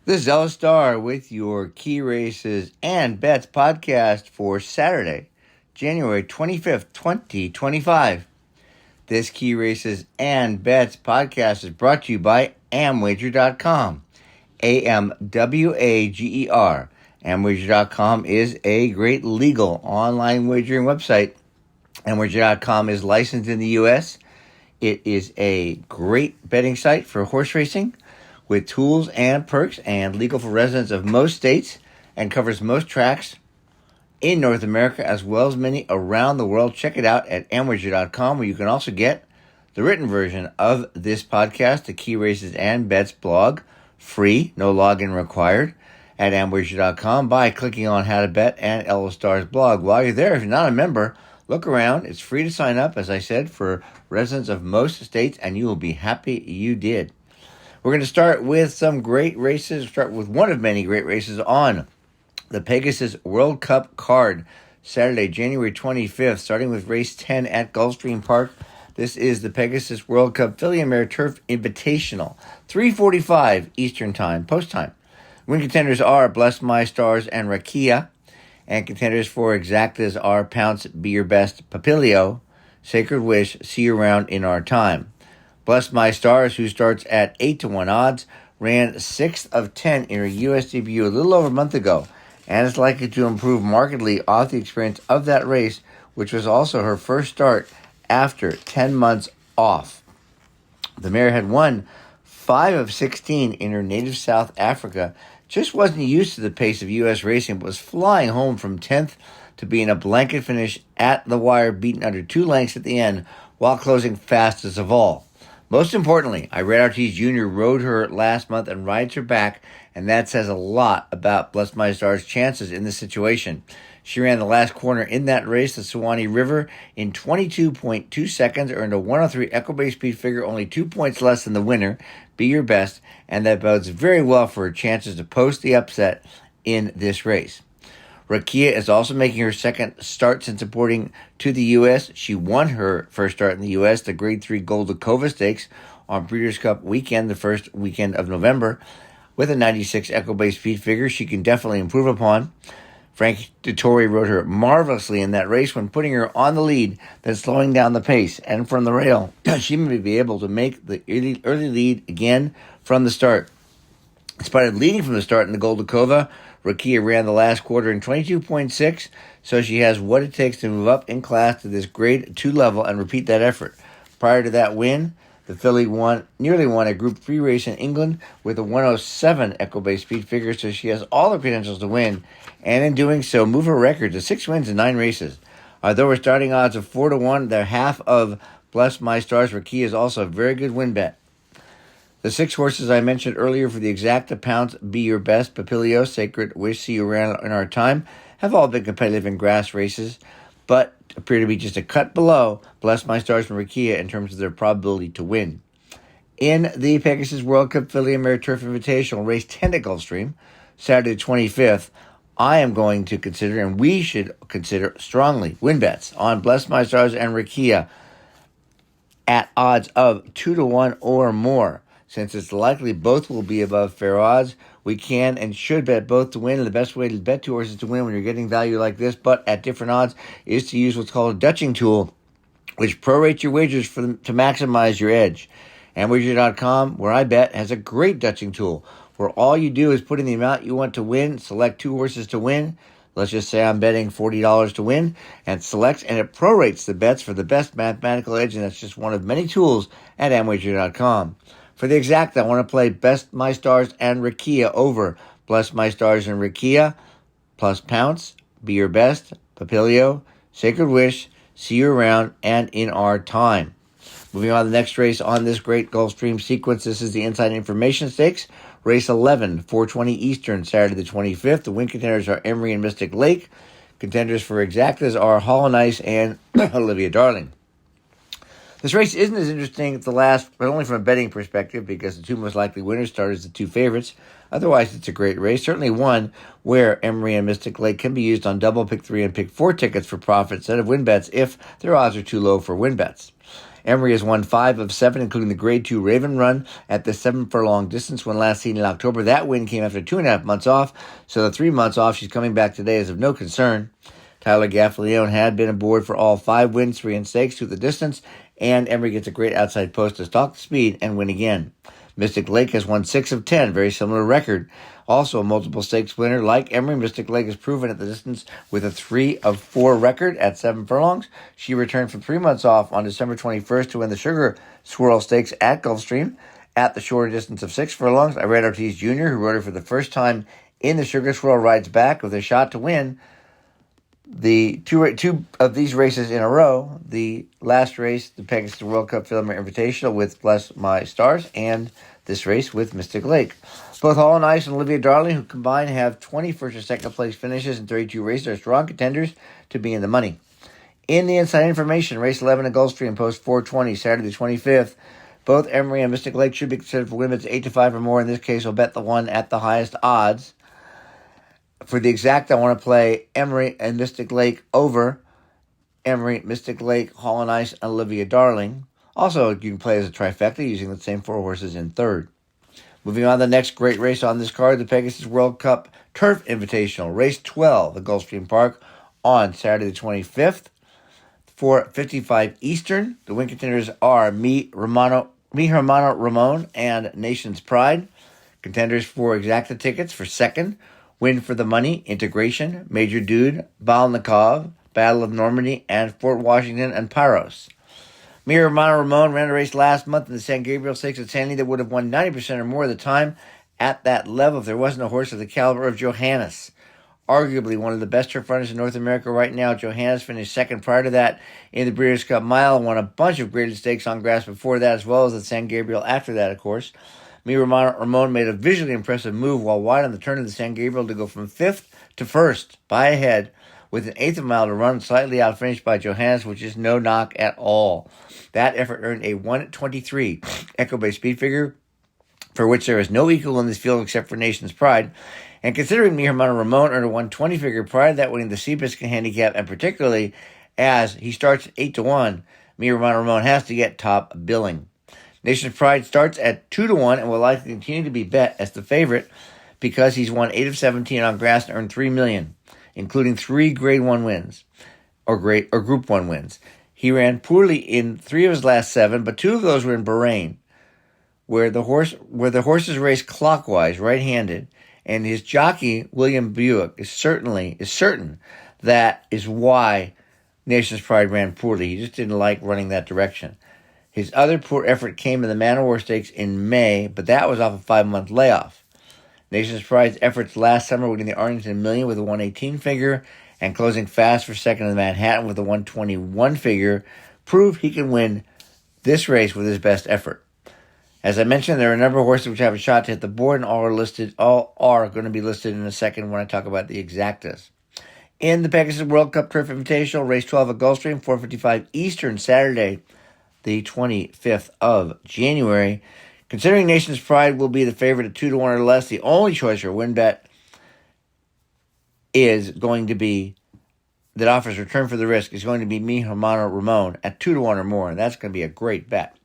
This is Ella Star with your Key Races and Bets podcast for Saturday, January 25th, 2025. This Key Races and Bets podcast is brought to you by amwager.com. AMWAGER. Amwager.com is a great legal online wagering website. Amwager.com is licensed in the U.S. It is a great betting site for horse racing, with tools and perks and legal for residents of most states, and covers most tracks in North America as well as many around the world. Check it out at amwager.com, where you can also get the written version of this podcast, the Key Races and Bets blog, free, no login required, at amwager.com by clicking on How to Bet and Ella Star's blog. While you're there, if you're not a member, look around. It's free to sign up, as I said, for residents of most states, and you will be happy you did. We're going to start with some great races. Start with one of many great races on the Pegasus World Cup card, Saturday, January 25th, starting with race 10 at Gulfstream Park. This is the Pegasus World Cup Filly Mare Turf Invitational, 3:45 Eastern Time, post time. Win contenders are Bless My Stars and Rakia, and contenders for Exactas are Pounce, Be Your Best, Papilio, Sacred Wish, See You Around in Our Time. Bless My Stars, who starts at 8-1 odds, ran 6th of 10 in her U.S. debut a little over a month ago, and is likely to improve markedly off the experience of that race, which was also her first start after 10 months off. The mare had won 5 of 16 in her native South Africa, just wasn't used to the pace of U.S. racing, but was flying home from 10th to being a blanket finish at the wire, beaten under 2 lengths at the end, while closing fastest of all. Most importantly, Irene Ortiz Jr. rode her last month and rides her back, and that says a lot about Bless My Star's chances in this situation. She ran the last corner in that race, the Suwannee River, in 22.2 seconds, earned a 103 Equibase speed figure, only 2 points less than the winner, Be Your Best, and that bodes very well for her chances to post the upset in this race. Rakia is also making her second start since importing to the U.S. She won her first start in the U.S., the Grade 3 Goldacova Stakes, on Breeders' Cup weekend, the first weekend of November. With a 96 Equibase speed figure, she can definitely improve upon. Frank Dettori rode her marvelously in that race when putting her on the lead, then slowing down the pace. And from the rail, she may be able to make the early lead again from the start. In spite of leading from the start in the Goldacova, Rakia ran the last quarter in 22.6, so she has what it takes to move up in class to this grade 2 level and repeat that effort. Prior to that win, the filly nearly won a Group 3 race in England with a 107 Equibase speed figure, so she has all the potentials to win, and in doing so, move her record to 6 wins in 9 races. Although her starting odds of 4-1, they're half of Bless My Stars. Rakia is also a very good win bet. The 6 horses I mentioned earlier for the Exacta, Pounce, Be Your Best, Papilio, Sacred Wish, See You Around in Our Time have all been competitive in grass races, but appear to be just a cut below Bless My Stars and Rakia in terms of their probability to win. In the Pegasus World Cup Filly Mare Turf Invitational, race 10 at Gulfstream, Saturday the 25th, I am going to consider, and we should consider strongly, win bets on Bless My Stars and Rakia at odds of 2-1 or more. Since it's likely both will be above fair odds, we can and should bet both to win, and the best way to bet 2 horses to win when you're getting value like this, but at different odds, is to use what's called a Dutching tool, which prorates your wagers to maximize your edge. Amwager.com, where I bet, has a great Dutching tool, where all you do is put in the amount you want to win, select 2 horses to win. Let's just say I'm betting $40 to win, and selects, and it prorates the bets for the best mathematical edge, and that's just one of many tools at Amwager.com. For the exact, I want to play Bless My Stars and Rakia over Bless My Stars and Rakia, plus Pounce, Be Your Best, Papilio, Sacred Wish, See You Around, and In Our Time. Moving on to the next race on this great Gulfstream sequence, this is the Inside Information Stakes, race 11, 4:20 Eastern, Saturday the 25th. The win contenders are Emery and Mystic Lake. Contenders for Exactas are Hall and Ice and Olivia Darling. This race isn't as interesting as the last, but only from a betting perspective, because the 2 most likely winners start as the 2 favorites. Otherwise, it's a great race. Certainly one where Emery and Mystic Lake can be used on double, pick 3, and pick 4 tickets for profit instead of win bets if their odds are too low for win bets. Emery has won 5 of 7, including the Grade 2 Raven Run at the 7-furlong distance when last seen in October. That win came after 2.5 months off, so the 3 months off she's coming back today is of no concern. Tyler Gaffalione had been aboard for all 5 wins, 3 in stakes to the distance, and Emery gets a great outside post to stalk the speed and win again. Mystic Lake has won 6 of 10, very similar record. Also a multiple stakes winner. Like Emery, Mystic Lake has proven at the distance with a 3 of 4 record at 7 furlongs. She returned from 3 months off on December 21st to win the Sugar Swirl Stakes at Gulfstream at the shorter distance of 6 furlongs. Irad Ortiz Jr., who rode her for the first time in the Sugar Swirl, rides back with a shot to win the two of these races in a row. The last race, the Pegasus World Cup Filly Mare Invitational with Bless My Stars, and this race with Mystic Lake. Both All Nice and Olivia Darling, who combined have 20 first or second place finishes in 32 races, are strong contenders to be in the money. In the inside information, race 11 at Gulfstream, post 420, Saturday the 25th. Both Emery and Mystic Lake should be considered for women's 8-5 or more. In this case, we'll bet the one at the highest odds. For the exact, I want to play Emery and Mystic Lake over Emery, Mystic Lake, Hall and Ice, and Olivia Darling. Also, you can play as a trifecta using the same 4 horses in third. Moving on to the next great race on this card, the Pegasus World Cup Turf Invitational, race 12 at Gulfstream Park on Saturday the 25th. 4:55 Eastern. The win contenders are Mi Hermano Ramon and Nation's Pride. Contenders for exacta tickets for second, Win for the Money, Integration, Major Dude, Balnikov, Battle of Normandy, and Fort Washington and Pyros. Mi Hermano Ramon ran a race last month in the San Gabriel Stakes at Sandy that would have won 90% or more of the time at that level if there wasn't a horse of the caliber of Johannes. Arguably one of the best turf runners in North America right now. Johannes finished second prior to that in the Breeders' Cup Mile, won a bunch of graded stakes on grass before that, as well as at San Gabriel after that, of course. Mi Ramon made a visually impressive move while wide on the turn of the San Gabriel to go from 5th to 1st by a head with an 1/8 of a mile to run, slightly outfinished by Johannes, which is no knock at all. That effort earned a 1:23 Echo Bay speed figure, for which there is no equal in this field except for Nation's Pride. And considering Mi Hermano Ramon earned a 1:20 figure prior to that winning the Seabiscuit handicap, and particularly as he starts 8-1, Mi Hermano Ramon has to get top billing. Nation's Pride starts at 2-1 and will likely continue to be bet as the favorite because he's won 8 of 17 on grass and earned $3 million, including 3 Grade 1 wins or Group 1 wins. He ran poorly in 3 of his last 7, but 2 of those were in Bahrain, where the horses race clockwise, right-handed, and his jockey William Buick is certain that is why Nation's Pride ran poorly. He just didn't like running that direction. His other poor effort came in the Man o' War Stakes in May, but that was off a 5-month layoff. Nation's Pride's efforts last summer winning the Arlington Million with a 118 figure and closing fast for second in the Manhattan with a 121 figure prove he can win this race with his best effort. As I mentioned, there are a number of horses which have a shot to hit the board, and all are going to be listed in a second when I talk about the exactas. In the Pegasus World Cup Turf Invitational, race 12 at Gulfstream, 4:55 Eastern, Saturday, the 25th of January. Considering Nation's Pride will be the favorite at 2-1 or less, the only choice for a win bet is going to be that offers return for the risk is going to be Mi Hermano Ramon at 2-1 or more, and that's going to be a great bet.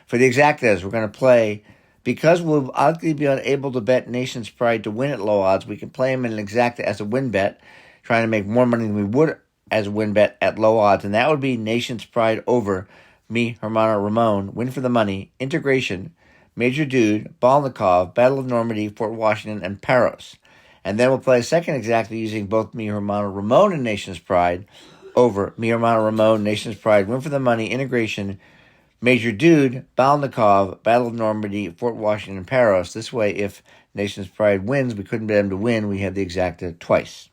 For the exactas, we're going to play, because we'll likely be unable to bet Nation's Pride to win at low odds, we can play him in an exacta as a win bet, trying to make more money than we would as a win bet at low odds, and that would be Nation's Pride over Mi Hermano Ramon, Win for the Money, Integration, Major Dude, Balnikov, Battle of Normandy, Fort Washington, and Pyros. And then we'll play a second exactly using both Mi Hermano Ramon and Nation's Pride over Mi Hermano Ramon, Nation's Pride, Win for the Money, Integration, Major Dude, Balnikov, Battle of Normandy, Fort Washington, and Pyros. This way, if Nation's Pride wins, we couldn't bet him to win. We have the exacta twice.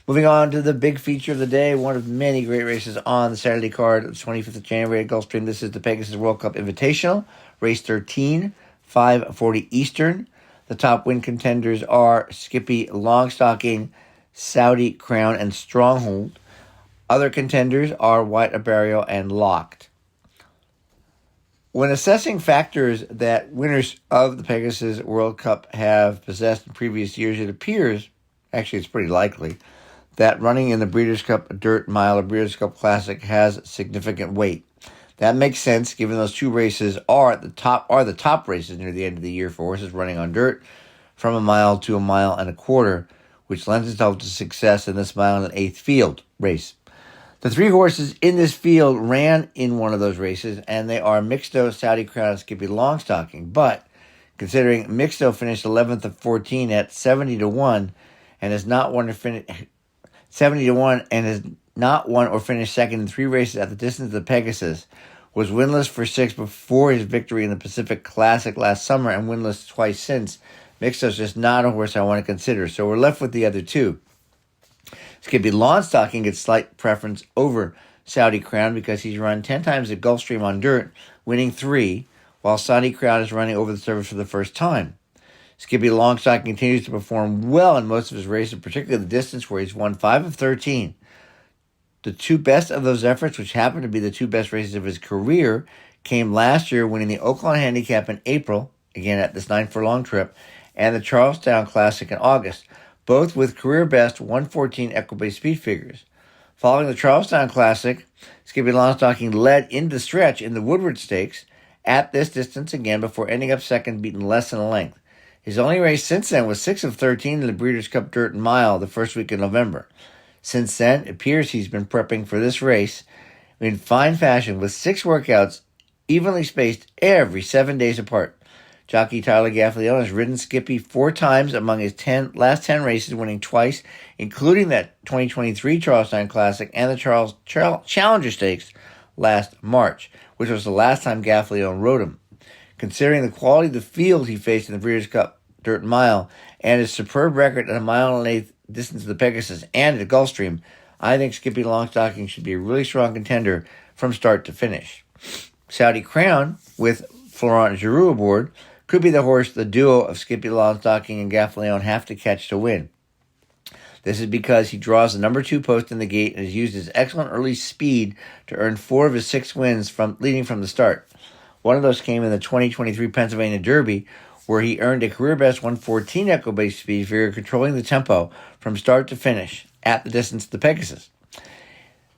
Moving on to the big feature of the day, one of many great races on the Saturday card, the 25th of January at Gulfstream. This is the Pegasus World Cup Invitational, race 13, 5:40 Eastern. The top win contenders are Skippy, Longstocking, Saudi, Crown, and Stronghold. Other contenders are White Abarrio and Locked. When assessing factors that winners of the Pegasus World Cup have possessed in previous years, it appears, actually it's pretty likely, that running in the Breeders' Cup Dirt Mile or Breeders' Cup Classic has significant weight. That makes sense, given those two races are the top races near the end of the year for horses running on dirt, from a mile to a mile and a quarter, which lends itself to success in this mile and eighth field race. The three horses in this field ran in one of those races, and they are Mixto, Saudi Crown, and Skippy Longstocking. But considering Mixto finished 11th of 14 at 70-1, and has not won or finished 70-1, and has not won or finished second in three races at the distance of the Pegasus, was winless for six before his victory in the Pacific Classic last summer, and winless twice since. Mixto's just not a horse I want to consider, so we're left with the other two. Skippy Longstocking gets slight preference over Saudi Crown because he's run 10 times at Gulfstream on dirt, winning 3, while Saudi Crown is running over the surface for the first time. Skippy Longstocking continues to perform well in most of his races, particularly the distance where he's won 5 of 13. The two best of those efforts, which happen to be the two best races of his career, came last year, winning the Oakland Handicap in April, again at this 9-furlong trip, and the Charlestown Classic in August, both with career-best 114 equibase speed figures. Following the Charlestown Classic, Skippy Longstocking led into the stretch in the Woodward Stakes at this distance again before ending up second, beaten less than a length. His only race since then was 6 of 13 in the Breeders' Cup Dirt and Mile the first week in November. Since then, it appears he's been prepping for this race in fine fashion with 6 workouts evenly spaced every 7 days apart. Jockey Tyler Gaffalione has ridden Skippy 4 times among his last 10 races, winning twice, including that 2023 Charlestown Classic and the Charles Challenger Stakes last March, which was the last time Gaffalione rode him. Considering the quality of the field he faced in the Breeders' Cup Dirt and Mile and his superb record at a mile and an eighth distance of the Pegasus and at Gulfstream, I think Skippy Longstocking should be a really strong contender from start to finish. Saudi Crown, with Florent Giroux aboard, could be the horse the duo of Skippy Longstocking and Gaffalione have to catch to win. This is because he draws the number 2 post in the gate and has used his excellent early speed to earn 4 of his 6 wins leading from the start. One of those came in the 2023 Pennsylvania Derby, where he earned a career-best 114 equibase speed figure, controlling the tempo from start to finish at the distance of the Pegasus.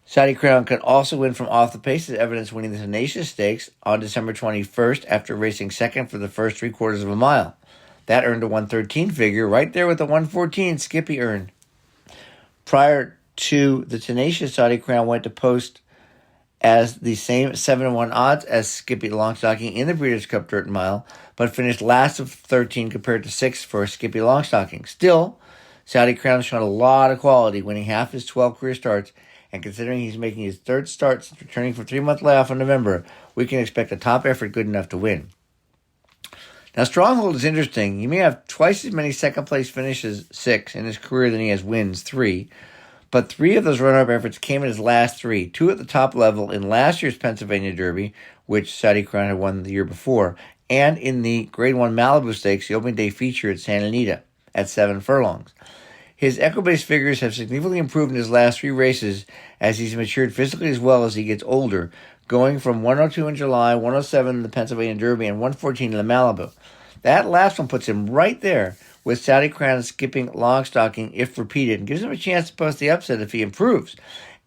Saudi Crown can also win from off the pace, as evidence winning the Tenacious Stakes on December 21st after racing second for the first 3/4 of a mile. That earned a 113 figure, right there with the 114 Skippy earned. Prior to the Tenacious, Saudi Crown went to post as the same 7-1 odds as Skippy Longstocking in the Breeders' Cup Dirt and Mile, but finished last of 13 compared to 6 for Skippy Longstocking. Still, Saudi Crown has shown a lot of quality, winning half his 12 career starts, and considering he's making his 3rd start since returning from 3-month layoff in November, we can expect a top effort good enough to win. Now, Stronghold is interesting. He may have twice as many second-place finishes, 6, in his career than he has wins, 3. But 3 of those runner-up efforts came in his last 3, 2 at the top level in last year's Pennsylvania Derby, which Saudi Crown had won the year before, and in the Grade 1 Malibu Stakes, the opening day feature at Santa Anita at 7 furlongs. His equibase figures have significantly improved in his last 3 races as he's matured physically as well as he gets older, going from 102 in July, 107 in the Pennsylvania Derby, and 114 in the Malibu. That last one puts him right there with Saudi Crown skipping Longstocking if repeated, and gives him a chance to post the upset if he improves,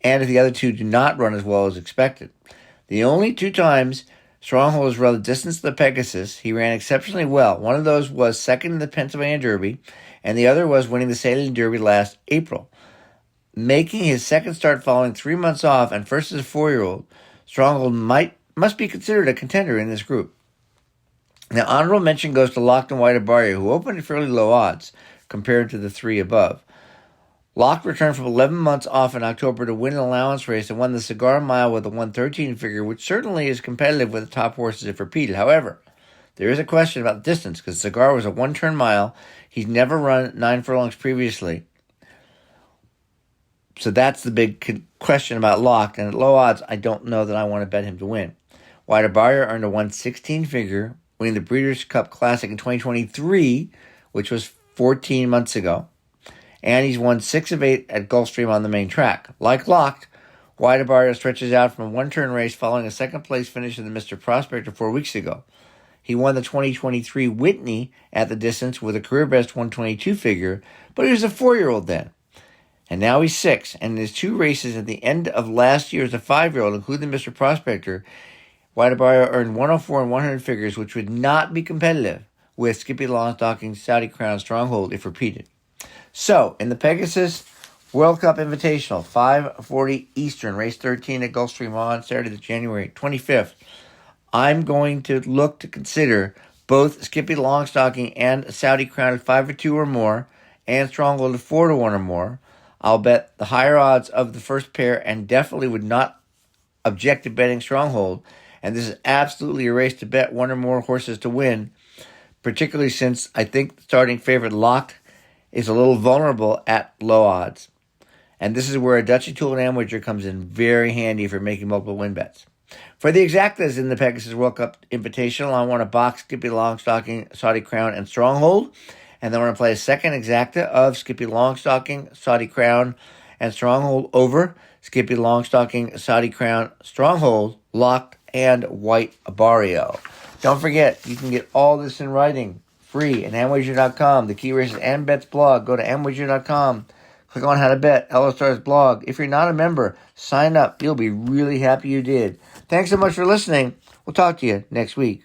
and if the other two do not run as well as expected. The only 2 times Stronghold has run the distance of the Pegasus, he ran exceptionally well. One of those was second in the Pennsylvania Derby, and the other was winning the Salem Derby last April. Making his second start following 3 months off and first as a 4-year-old, Stronghold must be considered a contender in this group. Now, honorable mention goes to Locked and White Barrier, who opened at fairly low odds compared to the 3 above. Locked returned from 11 months off in October to win an allowance race and won the Cigar Mile with a 113 figure, which certainly is competitive with the top horses if repeated. However, there is a question about the distance, because Cigar was a 1-turn mile. He's never run 9 furlongs previously. So that's the big question about Locked, and at low odds, I don't know that I want to bet him to win. White Barrier earned a 116 figure, winning the Breeders' Cup Classic in 2023, which was 14 months ago. And he's won 6 of 8 at Gulfstream on the main track. Like Locked, White Barrier stretches out from a 1-turn race following a second-place finish in the Mr. Prospector 4 weeks ago. He won the 2023 Whitney at the distance with a career-best 122 figure, but he was a 4-year-old then. And now he's 6, and in his 2 races at the end of last year as a 5-year-old, including the Mr. Prospector, White Barrio earned 104 and 100 figures, which would not be competitive with Skippy Longstocking's Saudi Crown Stronghold if repeated. So, in the Pegasus World Cup Invitational, 5:40 Eastern, race 13 at Gulfstream on Saturday, January 25th, I'm going to look to consider both Skippy Longstocking and Saudi Crown at 5-2 or more, and Stronghold at 4-1 or more. I'll bet the higher odds of the first pair and definitely would not object to betting Stronghold. And this is absolutely a race to bet one or more horses to win, particularly since I think the starting favorite Locked is a little vulnerable at low odds. And this is where a Dutchy Tool and Amwager comes in very handy for making multiple win bets. For the exactas in the Pegasus World Cup Invitational, I want to box Skippy Longstocking, Saudi Crown, and Stronghold. And then I want to play a second exacta of Skippy Longstocking, Saudi Crown, and Stronghold over Skippy Longstocking, Saudi Crown, Stronghold, Locked, and White Barrio. Don't forget, you can get all this in writing, free, at Amwager.com. The Key Races and Bets blog. Go to Amwager.com. Click on How to Bet, LStar's blog. If you're not a member, sign up. You'll be really happy you did. Thanks so much for listening. We'll talk to you next week.